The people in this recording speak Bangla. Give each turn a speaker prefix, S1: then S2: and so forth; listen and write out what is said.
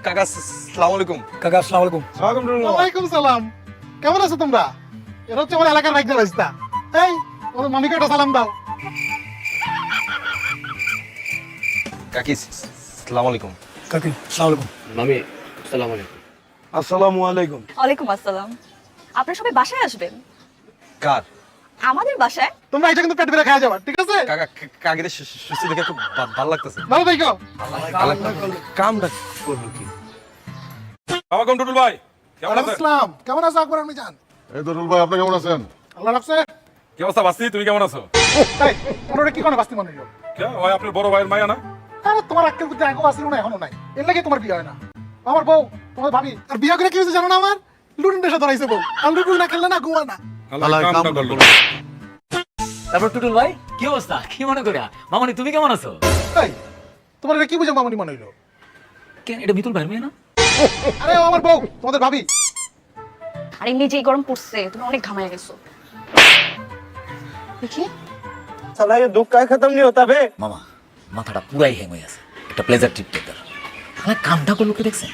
S1: কাকা আসসালামু আলাইকুম।
S2: কাকা আসসালামু আলাইকুম।
S3: ওয়ালাইকুম সালাম। কেমন আছো তোমরা? এরা হচ্ছে আমার এলাকার বাইক রাস্তা। এই ওর মামিকে একটা সালাম দাও।
S1: কাকি আসসালামু আলাইকুম।
S2: কাকি আসসালামু আলাইকুম।
S4: মামি আসসালামু আলাইকুম।
S2: আসসালামু আলাইকুম।
S5: ওয়ালাইকুম আসসালাম। আপনারা সবাই বাসায় আসবেন?
S1: কার?
S5: আমাদের বাসায়?
S3: তোমরা এটা কিন্তু পেট ভরে খাওয়া যাবে, ঠিক আছে?
S1: কাকা কাকিরে সুস্থ দেখে খুব ভালো লাগতেছে।
S3: ভালো থেকো।
S1: কামটা করলো কি?
S6: আমাকে টুটুল ভাই কেমন
S3: ওয়ালাইকুম
S6: আছেন?
S3: আসসালাম। কেমন আছো আকবর আমি জান?
S7: এই দরুল ভাই, আপনি কেমন আছেন?
S3: আল্লাহ রাখছে।
S6: কি অবস্থা বাস্তি, তুমি কেমন আছো?
S3: এই তোমরা কি কোনো বাস্তি মনে হলো?
S6: কে ওই আপনার বড় ভাইয়ের মায়া না?
S3: আরে তোমার আক্কেল বুদ্ধি আগেও আসিল না, এখনো নাই। এর লাগে তোমার বিয়ে হয় না। আমার বউ, তোমার ভাবি। আর বিয়ে করে কি হয়েছে জানো না আমার? লুটিন দেশে ধরাইছে বউ। আর লুটুল না খেললে না ঘুমায় না।
S6: আল্লাহ কামটা করলো।
S4: তারপর টুটুল ভাই কি অবস্থা, কি মনে করে? মামনি তুমি কেমন আছো?
S3: এই তোমার এটা কি বুঝে মামুনি মনে হইলো?
S4: কেন এটা মিতুল ভাইয়ের মেয়ে না?
S3: আরে ও আমার বউ, তোমাদের ভাবি।
S5: আর এমনি যে গরম পড়ছে, তুমি অনেক ঘামায় গেছো। দেখি
S4: মামা মাথাটা পুরাই হ্যাং হয়ে আছে, একটা প্লেজার ট্রিপ দরকার। কামটা করলো কি দেখছেন?